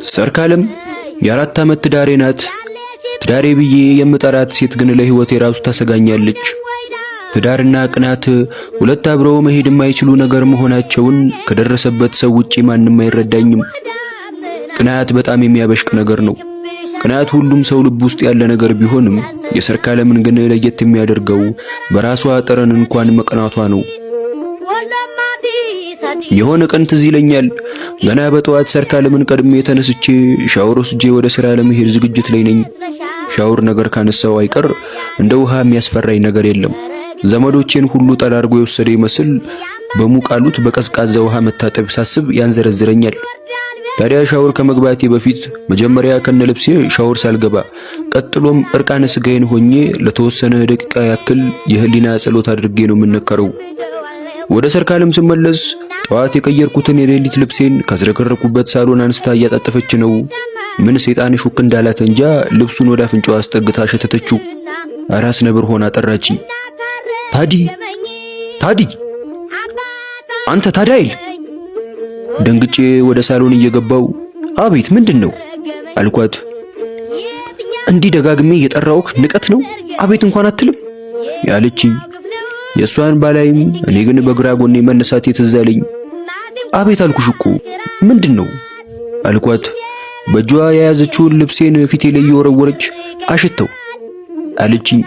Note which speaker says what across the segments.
Speaker 1: ሰርካለም የአራት ዓመት ትዳሬ ናት። ትዳሬ ብዬ የምጠራት ሴት ግን ለህይወቴ ራሱ ታሰጋኛለች። ትዳርና ቅናት ሁለት አብረው መሄድ የማይችሉ ነገር መሆናቸውን ከደረሰበት ሰው ውጪ ማንም አይረዳኝም። ቅናት በጣም የሚያበሽቅ ነገር ነው። ቅናት ሁሉም ሰው ልብ ውስጥ ያለ ነገር ቢሆንም የሰርካለምን ግን ለየት የሚያደርገው በራሷ ጠረን እንኳን መቀናቷ ነው። የሆነ ቀን ትዝ ይለኛል፣ ገና በጠዋት ሰርካለምን ቀድሜ ተነስቼ ሻወር ወስጄ ወደ ስራ ለመሄድ ዝግጅት ላይ ነኝ። ሻወር ነገር ካነሳው አይቀር እንደ ውሃ የሚያስፈራኝ ነገር የለም። ዘመዶቼን ሁሉ ጠራርጎ የወሰደ ይመስል በሙቃሉት በቀዝቃዛ ውሃ መታጠብ ሳስብ ያንዘረዝረኛል። ታዲያ ሻወር ከመግባቴ በፊት መጀመሪያ ከነልብሴ ሻወር ሳልገባ ቀጥሎም እርቃነ ስጋዬን ሆኜ ለተወሰነ ደቂቃ ያክል የህሊና ጸሎት አድርጌ ነው የምነከረው። ወደ ሰርካለም ስመለስ ጠዋት የቀየርኩትን የሌሊት ልብሴን ካዝረከረኩበት ሳሎን አንስታ እያጣጠፈች ነው። ምን ሰይጣን ሹክ እንዳላት እንጃ ልብሱን ወደ አፍንጫዋ አስጠግታ ሸተተችው። አራስ ነብር ሆና ጠራችኝ። ታዲ አንተ ታዳይል። ደንግጬ ወደ ሳሎን እየገባው አቤት ምንድነው አልኳት። እንዲህ ደጋግሜ እየጠራውክ ንቀት ነው አቤት እንኳን አትልም ያለችኝ። የሷን ባላይም እኔ ግን በግራ ጎኔ መነሳት የተዛለኝ። አቤት አልኩሽ እኮ ምንድነው አልኳት። በእጇ የያዘችውን ልብሴን ፊቴ ላይ እየወረወረች አሽተው አለችኝ።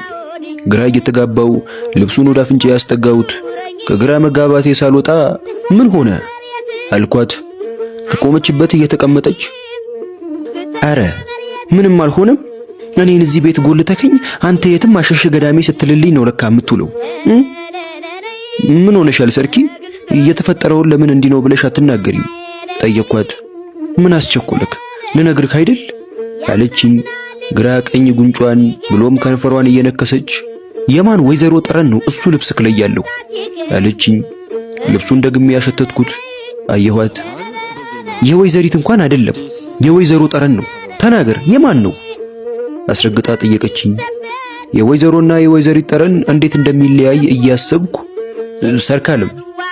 Speaker 1: ግራ እየተጋባው ልብሱን ወደ አፍንጫ ያስጠጋሁት። ከግራ መጋባቴ ሳልወጣ ምን ሆነ አልኳት። ከቆመችበት እየተቀመጠች አረ ምንም አልሆነም፣ እኔን እዚህ ቤት ጎልተከኝ አንተ የትም አሸሽ ገዳሜ ስትልልኝ ነው ለካ የምትውለው። ምን ሆነሻል ሰርኪ? እየተፈጠረውን ለምን እንዲህ ነው ብለሽ አትናገሪም ጠየቅኳት። ምን አስቸኮለክ ልነግርህ አይደል አለችኝ። ግራ ቀኝ ጉንጯን ብሎም ከንፈሯን እየነከሰች የማን ወይዘሮ ጠረን ነው እሱ ልብስክ ላይ ያለው አለችኝ። ልብሱን ደግሜ ያሸተትኩት አየኋት። የወይዘሪት እንኳን አይደለም የወይዘሮ ጠረን ነው። ተናገር የማን ነው አስረግጣ ጠየቀችኝ። የወይዘሮና የወይዘሪት ጠረን እንዴት እንደሚለያይ እያሰብኩ ሰርካለም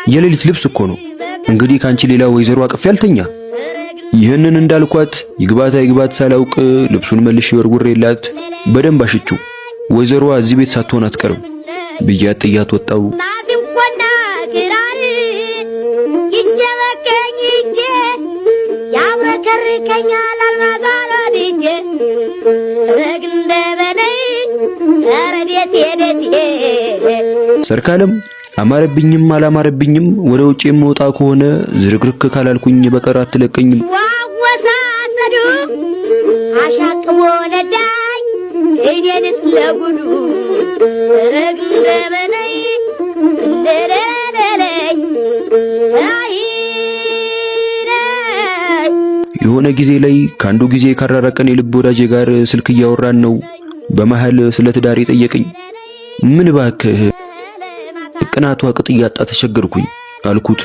Speaker 1: የሌሊት ልብስ እኮ ነው እንግዲህ ካንቺ ሌላ ወይዘሮ አቅፍ ያልተኛ። ይህንን እንዳልኳት ይግባት ሳላውቅ ልብሱን መልሼ ወርውሬላት በደንብ አሽቹ ወይዘሮዋ እዚህ ቤት ሳትሆን አትቀርም ብያት ጥያት ወጣው። ሰርካለም አማረብኝም አላማረብኝም ወደ ውጭ የምወጣ ከሆነ ዝርግርክ ካላልኩኝ በቀር አትለቀኝም። አሻቅቦ ነዳኝ እኔንስ ለጉዱ ረግረበነይ እንደለለለይ የሆነ ጊዜ ላይ ካንዱ ጊዜ ካራራቀን የልብ ወዳጄ ጋር ስልክ እያወራን ነው። በመሃል ስለ ትዳሬ ጠየቀኝ። ምን ባክህ ቅናቷ ቅጥ እያጣ ተቸገርኩኝ አልኩት።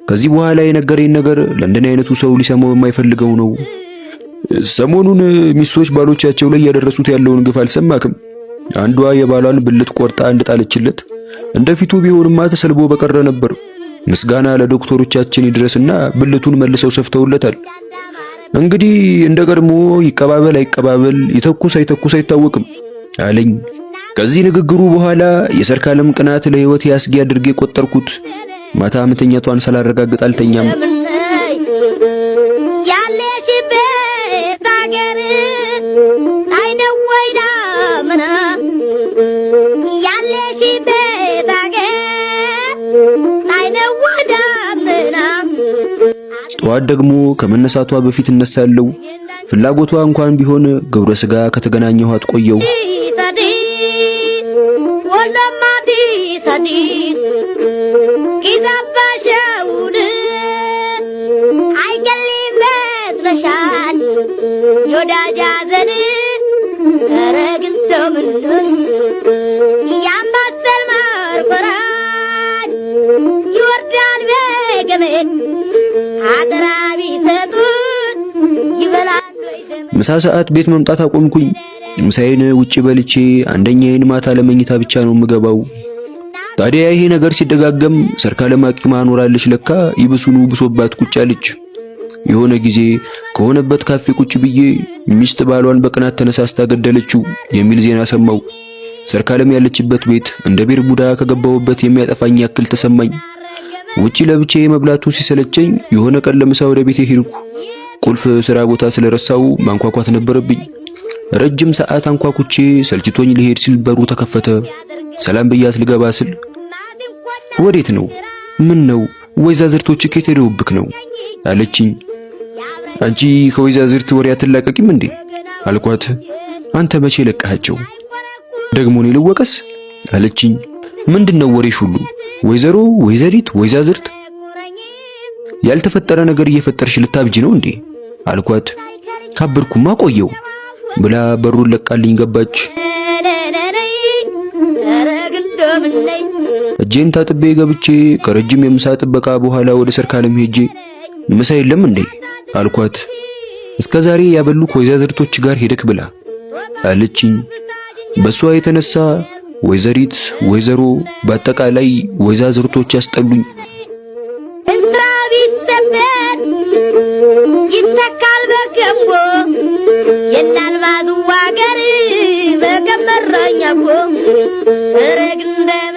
Speaker 1: ከዚህ በኋላ የነገረኝ ነገር ለእንደኔ አይነቱ ሰው ሊሰማው የማይፈልገው ነው። ሰሞኑን ሚስቶች ባሎቻቸው ላይ ያደረሱት ያለውን ግፍ አልሰማክም? አንዷ የባሏን ብልት ቆርጣ እንደጣለችለት እንደፊቱ ቢሆንማ ተሰልቦ በቀረ ነበር። ምስጋና ለዶክተሮቻችን ይድረስና ብልቱን መልሰው ሰፍተውለታል። እንግዲህ እንደ ቀድሞ ይቀባበል አይቀባበል ይተኩስ አይተኩስ አይታወቅም አለኝ። ከዚህ ንግግሩ በኋላ የሰርካለም ቅናት ለህይወት ያስጊ አድርጌ ቆጠርኩት። ማታ መተኛቷን ሳላረጋግጥ አልተኛም። ጠዋት ደግሞ ከመነሳቷ በፊት እነሳለሁ። ፍላጎቷ እንኳን ቢሆን ግብረ ስጋ ከተገናኘኋት ቆየው። ምሳ ሰዓት ቤት መምጣት አቆምኩኝ። ምሳዬን ውጪ በልቼ አንደኛዬን ማታ ለመኝታ ብቻ ነው የምገባው። ታዲያ ይሄ ነገር ሲደጋገም ሰርካለም አቂማ ኖራለች ለካ ይብሱኑ ብሶባት ቁጭ አለች። የሆነ ጊዜ ከሆነበት ካፌ ቁጭ ብዬ ሚስት ባሏን በቅናት ተነሳስታ ገደለችው የሚል ዜና ሰማው። ሰርካለም ያለችበት ቤት እንደ ቤርሙዳ ከገባውበት የሚያጠፋኝ ያክል ተሰማኝ። ውጪ ለብቻዬ መብላቱ ሲሰለቸኝ የሆነ ቀን ለምሳ ወደ ቤቴ ሄድኩ። ቁልፍ ስራ ቦታ ስለረሳው ማንኳኳት ነበረብኝ። ረጅም ሰዓት አንኳኩቼ ሰልችቶኝ ልሄድ ሲል በሩ ተከፈተ። ሰላም ብያት ልገባ ስል ወዴት ነው? ምን ነው? ወይዛዝርቶች ከየት ሄደውብክ ነው አለችኝ። አንቺ ከወይዛዝርት ወሬ አትላቀቂም እንዴ አልኳት። አንተ መቼ ለቀሃቸው? ደግሞ እኔ ልወቀስ አለችኝ። ምንድነው ወሬሽ ሁሉ? ወይዘሮ፣ ወይዘሪት፣ ወይዛዝርት ያልተፈጠረ ነገር እየፈጠርሽ ልታብጂ ነው እንዴ አልኳት። ካብርኩማ ቆየው ብላ በሩን ለቃልኝ ገባች። እጄን ታጥቤ ገብቼ ከረጅም የምሳ ጥበቃ በኋላ ወደ ሰርካለም ሄጄ ምሳ የለም እንዴ አልኳት። እስከዛሬ ያበሉክ ወይዛዝርቶች ጋር ሄደክ ብላ አለችኝ። በሷ የተነሳ ወይዘሪት፣ ወይዘሮ፣ በአጠቃላይ ወይዛዝርቶች ያስጠሉኝ።
Speaker 2: እስራቢሰበት ይተካል በገንቦ የናልማዝ ዋገር በከመረኛጎ ረግ እንደመ